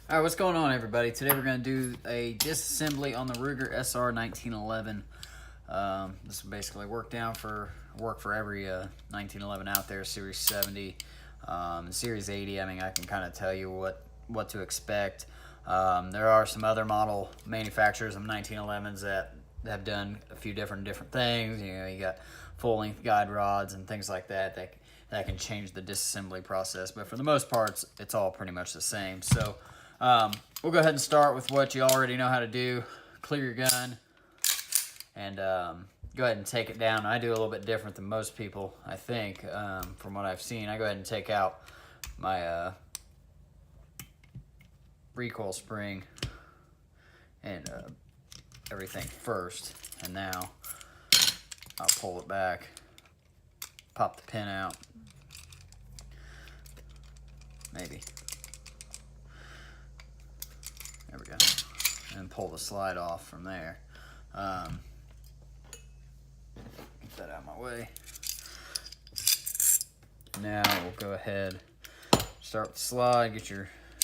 Alright, what's going on, everybody? Today we're going to do a disassembly on the Ruger SR1911. This will basically work for every 1911 out there, Series 70. And Series 80, I mean, I can kind of tell you what to expect. There are some other model manufacturers of 1911s that have done a few different things. You know, you got full-length guide rods and things like that that can change the disassembly process. But for the most part, it's all pretty much the same. So we'll go ahead and start with what you already know how to do. Clear your gun and go ahead and take it down. I do a little bit different than most people, I think, from what I've seen. I go ahead and take out my recoil spring and everything first, and now I'll pull it back, pop the pin out, maybe. There we go. And pull the slide off from there. Get that out of my way. Now we'll go ahead, start with the slide,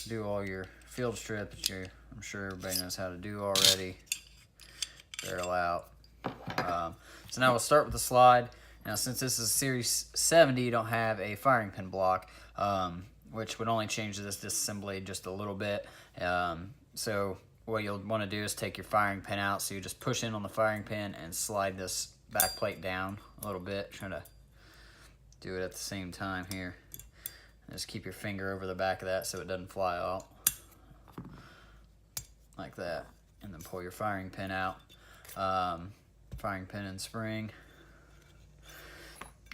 do all your field strip that I'm sure everybody knows how to do already. Barrel out. So now we'll start with the slide. Now, since this is Series 70, you don't have a firing pin block, which would only change this disassembly just a little bit. So what you'll want to do is take your firing pin out. So you just push in on the firing pin and slide this back plate down a little bit. Try to do it at the same time here. And just keep your finger over the back of that so it doesn't fly out. Like that. And then pull your firing pin out. Firing pin and spring.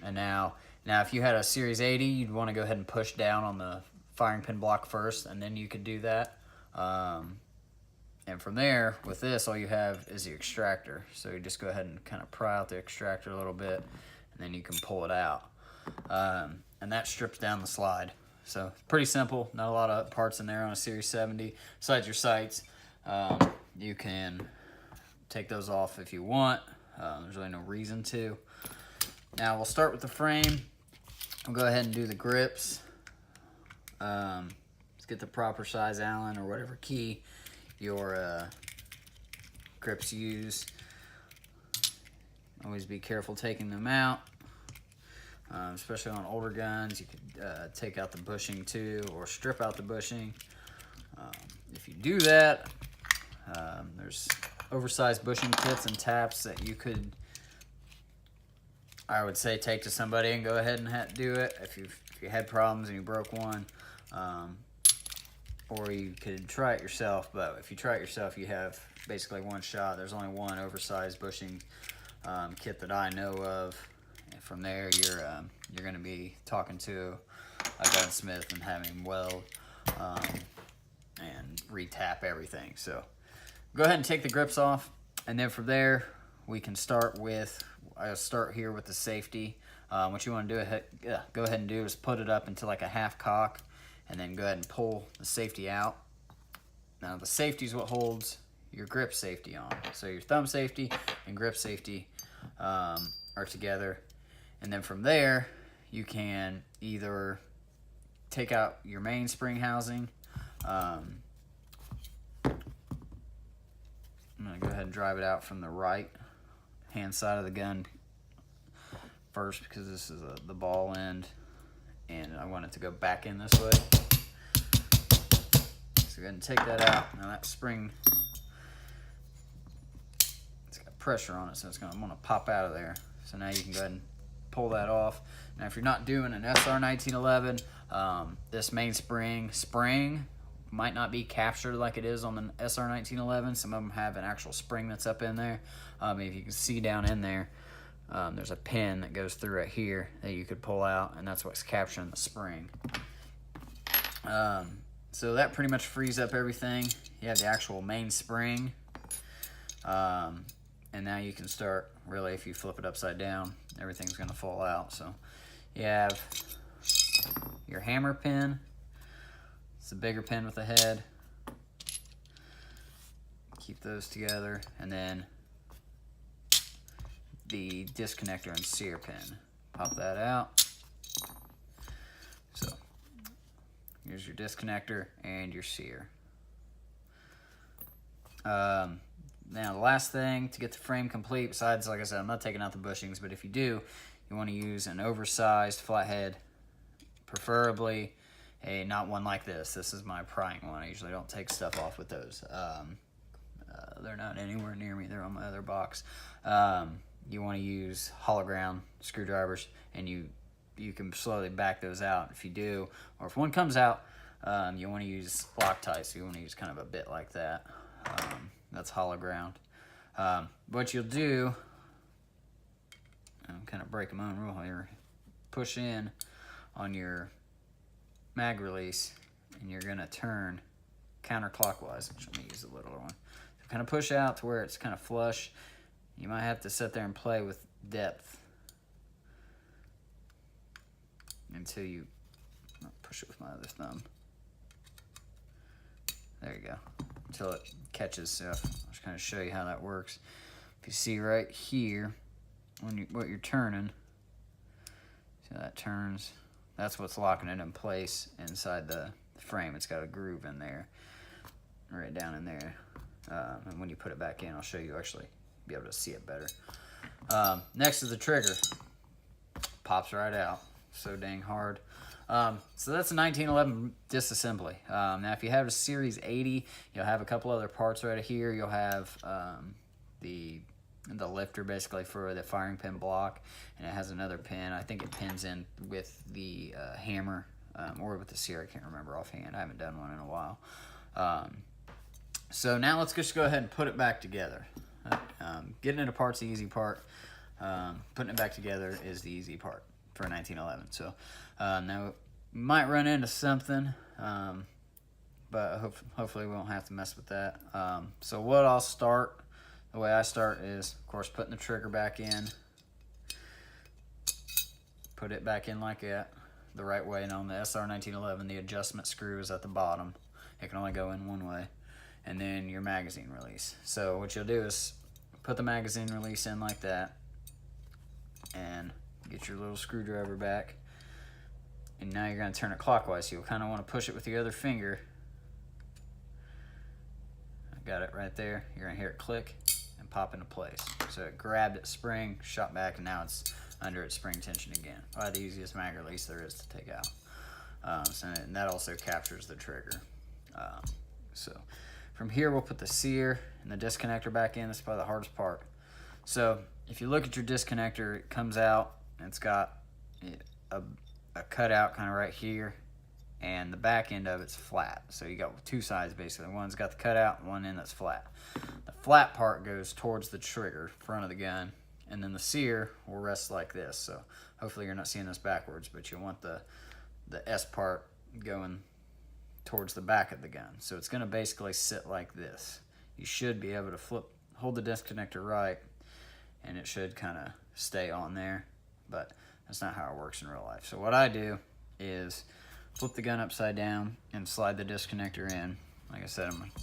And now if you had a Series 80, you'd want to go ahead and push down on the firing pin block first, and then you could do that. And from there, with this, all you have is the extractor. So you just go ahead and kind of pry out the extractor a little bit, and then you can pull it out. And that strips down the slide. So pretty simple, not a lot of parts in there on a Series 70. Besides your sights, you can take those off if you want. There's really no reason to. Now we'll start with the frame. We'll go ahead and do the grips. Let's get the proper size Allen or whatever key your grips use. Always be careful taking them out, especially on older guns. You could take out the bushing too, or strip out the bushing. If you do that, there's oversized bushing kits and taps that you could, I would say, take to somebody and go ahead and do it if you had problems and you broke one. Or you could try it yourself, but if you try it yourself, you have basically one shot. There's only one oversized bushing kit that I know of. And from there, you're going to be talking to a gunsmith and having him weld and retap everything. So go ahead and take the grips off, and then from there, we can start with. I'll start here with the safety. What you want to go ahead and do is put it up into like a half cock, and then go ahead and pull the safety out. Now the safety is what holds your grip safety on. So your thumb safety and grip safety are together. And then from there, you can either take out your main spring housing. I'm gonna go ahead and drive it out from the right hand side of the gun first, because this is the ball end and I want it to go back in this way. So go ahead and take that out. Now that spring, it's got pressure on it, so it's going to pop out of there. So now you can go ahead and pull that off. Now if you're not doing an SR1911, this main spring might not be captured like it is on the SR1911. Some of them have an actual spring that's up in there. If you can see down in there, there's a pin that goes through right here that you could pull out, and that's what's capturing the spring. So that pretty much frees up everything. You have the actual main spring, and now you can start, really, if you flip it upside down, everything's going to fall out. So you have your hammer pin. It's a bigger pin with a head. Keep those together, and then the disconnector and sear pin. Pop that out. So here's your disconnector and your sear. Now the last thing to get the frame complete, besides, like I said, I'm not taking out the bushings, but if you do, you want to use an oversized flathead, preferably not one like this. This is my prying one. I usually don't take stuff off with those. They're not anywhere near me. They're on my other box. You want to use hollow ground screwdrivers, and you can slowly back those out if you do, or if one comes out, you want to use Loctite, so you want to use kind of a bit like that. That's hollow ground. What you'll do, I'm kind of breaking my own rule here, push in on your mag release, and you're going to turn counterclockwise, which I'm going to use the littler one. So kind of push out to where it's kind of flush. You might have to sit there and play with depth until you push it with my other thumb. There you go. Until it catches stuff. I'll just kind of show you how that works. If you see right here, what you're turning, see how that turns? That's what's locking it in place inside the frame. It's got a groove in there, right down in there. And when you put it back in, I'll show you, actually be able to see it better. Next is the trigger. Pops right out. So dang hard. So that's a 1911 disassembly. Now if you have a Series 80, you'll have a couple other parts right here. You'll have the lifter basically for the firing pin block, and it has another pin. I think it pins in with the hammer or with the sear. I can't remember offhand. I haven't done one in a while. So now let's just go ahead and put it back together. Getting it apart's the easy part. Putting it back together is the easy part for 1911. So now we might run into something, but hopefully we won't have to mess with that. So what I'll start, the way I start is, of course, putting the trigger back in. Put it back in like that, the right way. And on the SR1911, the adjustment screw is at the bottom. It can only go in one way. And then your magazine release. So what you'll do is put the magazine release in like that, and get your little screwdriver back. And now you're going to turn it clockwise. So you'll kind of want to push it with your other finger. I got it right there. You're going to hear it click and pop into place. So it grabbed its spring, shot back, and now it's under its spring tension again. Probably the easiest mag release there is to take out. And that also captures the trigger. So from here, we'll put the sear and the disconnector back in. That's probably the hardest part. So if you look at your disconnector, it comes out, and it's got a cutout kind of right here, and the back end of it's flat. So you got two sides basically. One's got the cutout, and one end that's flat. The flat part goes towards the trigger, front of the gun, and then the sear will rest like this. So hopefully you're not seeing this backwards, but you want the S part going towards the back of the gun. So it's going to basically sit like this. You should be able to hold the disconnector right, and it should kind of stay on there, but that's not how it works in real life. So what I do is flip the gun upside down and slide the disconnector in. Like I said, I'm going to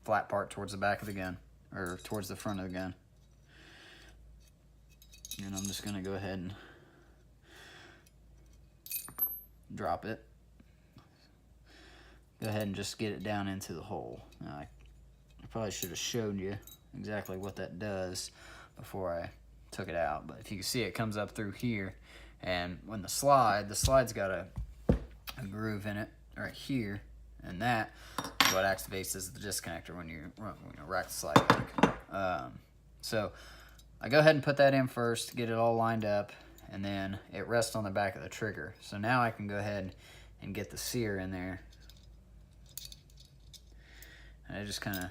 flat part towards the back of the gun, or towards the front of the gun. And I'm just going to go ahead and drop it. Go ahead and just get it down into the hole. Now, I probably should have showed you exactly what that does before I took it out, but if you can see, it comes up through here, and when the slide's got a groove in it right here, and that is what activates as the disconnector when you rack the slide back. So I go ahead and put that in first, get it all lined up, and then it rests on the back of the trigger. So now I can go ahead and get the sear in there, and I just kind of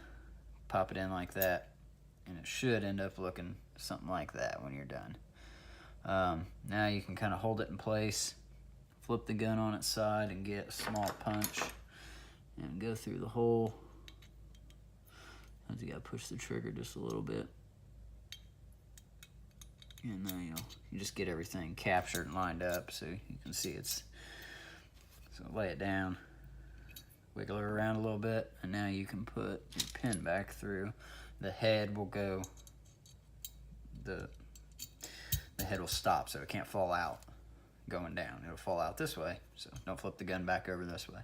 pop it in like that, and it should end up looking something like that when you're done. Now you can kind of hold it in place, flip the gun on its side, and get a small punch and go through the hole. You gotta push the trigger just a little bit, and then you just get everything captured and lined up, so you can see it's. So lay it down, wiggle it around a little bit, and now you can put your pin back through. The head will go. The head will stop, so it can't fall out going down. It'll fall out this way, so don't flip the gun back over this way.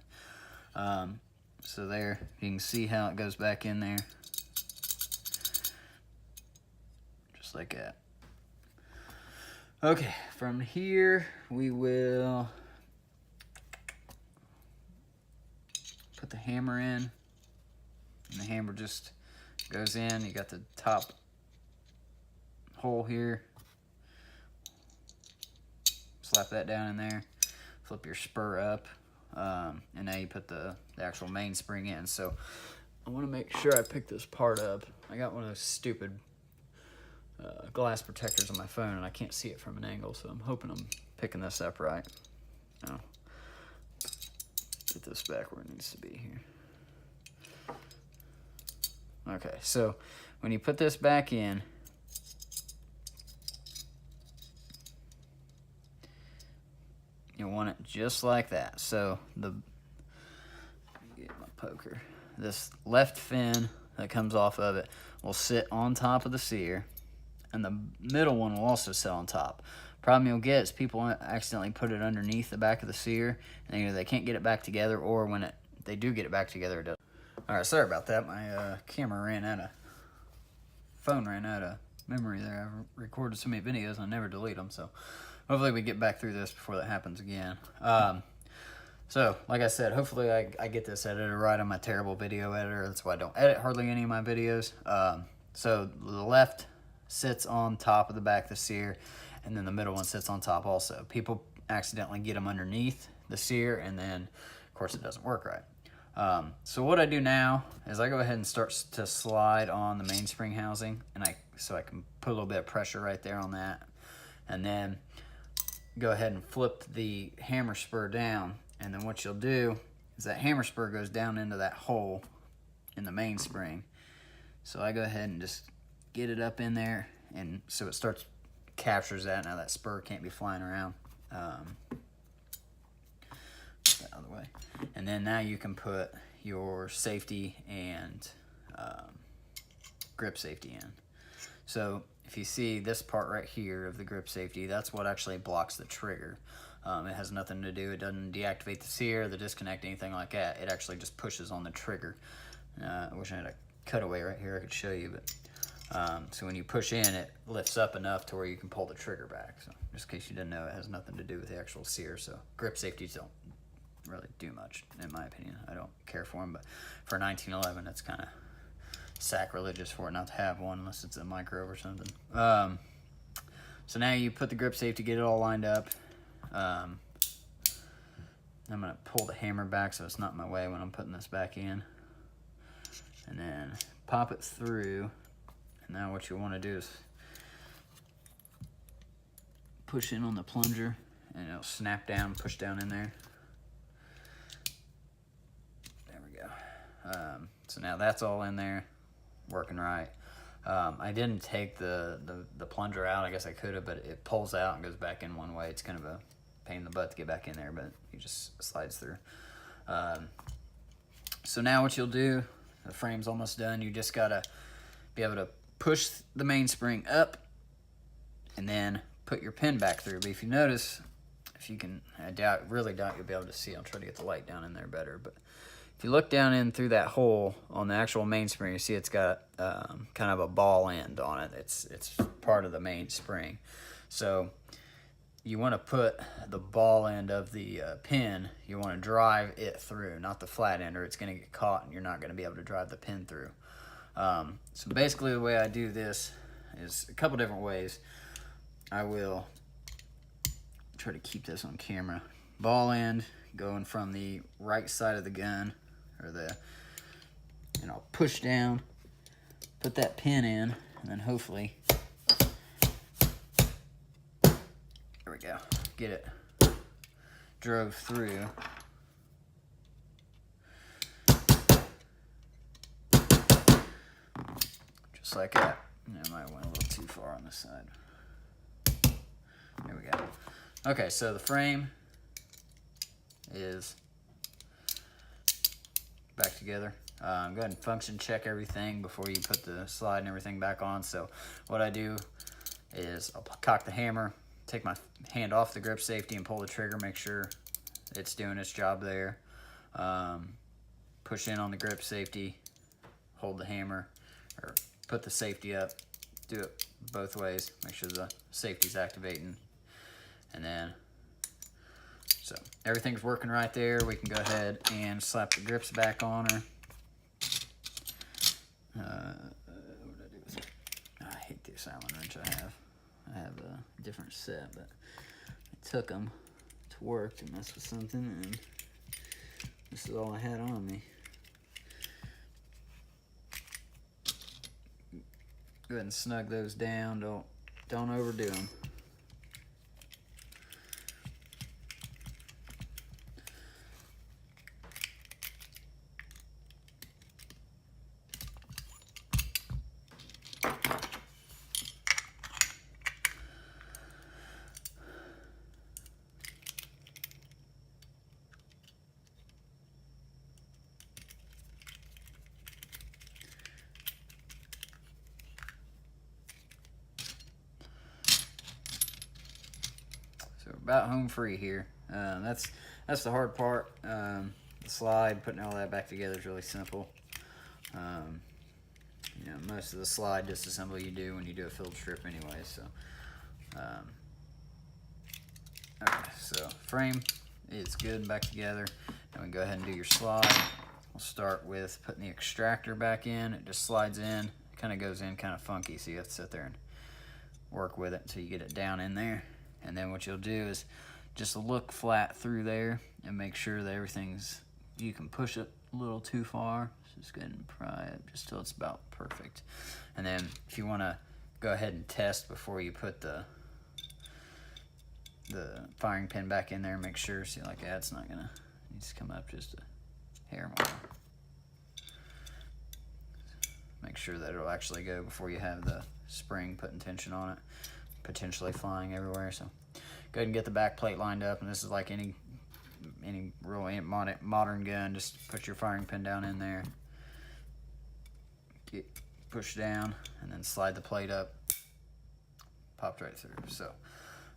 So there, you can see how it goes back in there. just like that. Okay, from here we will put the hammer in, and the hammer just goes in. You got the top hole here. Slap that down in there, flip your spur up, and now you put the actual mainspring in. So I want to make sure I pick this part up. I got one of those stupid glass protectors on my phone, and I can't see it from an angle, so I'm hoping I'm picking this up right. Now, get this back where it needs to be here. Okay, so when you put this back in, you want it just like that. So let me get my poker. This left fin that comes off of it will sit on top of the sear, and the middle one will also sit on top. Problem you'll get is people accidentally put it underneath the back of the sear, and either they can't get it back together, or when they do get it back together, it doesn't. All right, sorry about that. My phone ran out of memory there. I've recorded so many videos and I never delete them, so hopefully we get back through this before that happens again. So, like I said, hopefully I get this edited right on my terrible video editor. That's why I don't edit hardly any of my videos. So the left sits on top of the back of the sear, and then the middle one sits on top also. People accidentally get them underneath the sear, and then, of course, it doesn't work right. So what I do now is I go ahead and start to slide on the mainspring housing, and so I can put a little bit of pressure right there on that, and then go ahead and flip the hammer spur down. And then what you'll do is that hammer spur goes down into that hole in the mainspring. So I go ahead and just get it up in there, and so it captures that. Now that spur can't be flying around. That out of the way. And then now you can put your safety and grip safety in. So if you see this part right here of the grip safety, that's what actually blocks the trigger. It has nothing to do, it doesn't deactivate the sear, the disconnect, anything like that. It actually just pushes on the trigger. I wish I had a cutaway right here I could show you, but so when you push in, it lifts up enough to where you can pull the trigger back. So just in case you didn't know, it has nothing to do with the actual sear. So grip safeties don't really do much, in my opinion. I don't care for them, but for 1911, it's kind of sacrilegious for it not to have one unless it's a micro or something. So now you put the grip safety, get it all lined up. I'm going to pull the hammer back so it's not in my way when I'm putting this back in. And then pop it through. And now what you want to do is push in on the plunger, and it'll snap down, push down in there. There we go. So now that's all in there, working right. I didn't take the plunger out. I guess I could have, but it pulls out and goes back in one way. It's kind of a pain in the butt to get back in there, but it just slides through. So now what you'll do, the frame's almost done. You just gotta be able to push the mainspring up and then put your pin back through. But if you notice, if you can, really doubt you'll be able to see. I'll try to get the light down in there better, but if you look down in through that hole on the actual mainspring, you see it's got kind of a ball end on it. It's part of the mainspring. So you want to put the ball end of the pin, you want to drive it through, not the flat end, or it's going to get caught and you're not going to be able to drive the pin through. So basically the way I do this is a couple different ways. I will try to keep this on camera. Ball end going from the right side of the gun, and I'll push down, put that pin in, and then hopefully, there we go, get it drove through. Just like that. I might went a little too far on this side. There we go. Okay, so the frame is back together. Go ahead and function check everything before you put the slide and everything back on. So what I do is I'll cock the hammer, take my hand off the grip safety and pull the trigger, make sure it's doing its job there. Push in on the grip safety, hold the hammer, or put the safety up, do it both ways. Make sure the safety's activating. And then, so everything's working right there. We can go ahead and slap the grips back on her. What did I do with it? I hate this Allen wrench I have. I have a different set, but I took them to work to mess with something, and this is all I had on me. Go ahead and snug those down. Don't overdo them. About home free here. That's the hard part. The slide, putting all that back together is really simple. You know, most of the slide disassembly you do when you do a filled strip anyway. So, okay, so frame is good and back together. And we go ahead and do your slide. We'll start with putting the extractor back in. It just slides in. It kind of goes in kind of funky, so you have to sit there and work with it until you get it down in there. And then what you'll do is just look flat through there and make sure that everything's, you can push it a little too far. Just go ahead and pry it just till it's about perfect. And then if you want to go ahead and test before you put the firing pin back in there, make sure, see, like that's not gonna, it needs to come up just a hair more. Make sure that it'll actually go before you have the spring putting tension on it, potentially flying everywhere. So go ahead and get the back plate lined up, and this is like any real modern gun. Just put your firing pin down in there, push down, and then slide the plate up, popped right through. So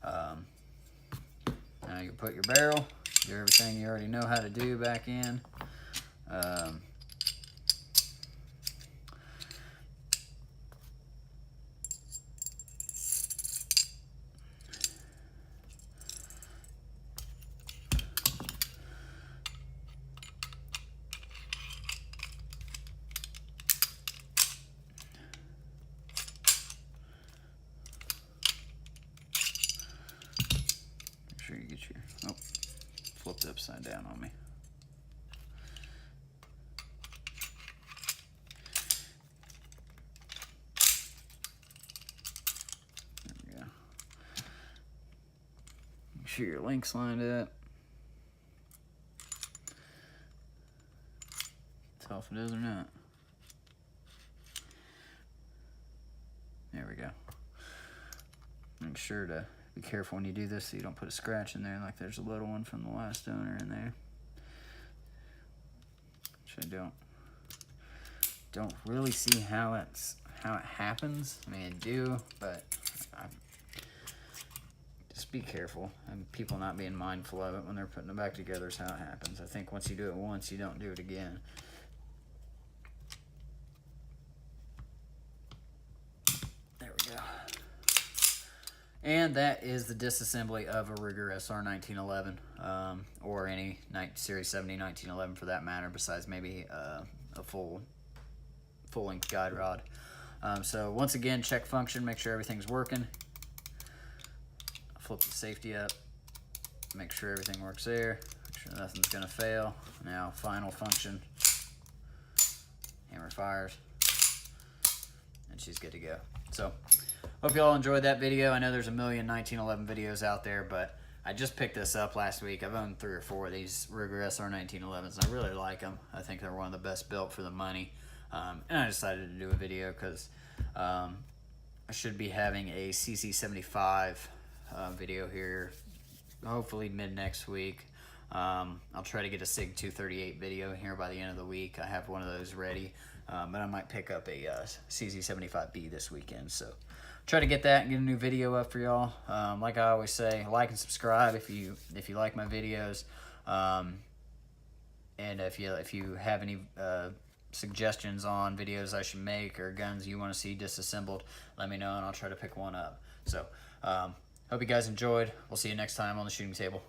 now you put your barrel, do everything you already know how to do back in. Make sure you get your, oh, flipped upside down on me. There we go. Make sure your link's lined up. Tell if it is or not. There we go. Make sure to be careful when you do this so you don't put a scratch in there, like there's a little one from the last owner in there. Which I don't really see how it happens. I mean, I do, but just be careful. And people not being mindful of it when they're putting it back together is how it happens. I think once you do it once, you don't do it again. There we go. And that is the disassembly of a Ruger SR1911, or any Series 70 1911 for that matter, besides maybe a full-length guide rod. So once again, check function, make sure everything's working. Flip the safety up, make sure everything works there, make sure nothing's gonna fail. Now final function, hammer fires, and she's good to go. So hope you all enjoyed that video. I know there's a million 1911 videos out there, but I just picked this up last week. I've owned 3 or 4 of these Ruger SR1911s, and I really like them. I think they're one of the best built for the money. And I decided to do a video because I should be having a CC75 video here, hopefully mid next week. I'll try to get a SIG 238 video here by the end of the week. I have one of those ready, but I might pick up a CZ75B this weekend. So try to get that and get a new video up for y'all. Like I always say, like and subscribe if you like my videos. And if you have any suggestions on videos I should make or guns you want to see disassembled, let me know and I'll try to pick one up. So hope you guys enjoyed. We'll see you next time on the shooting table.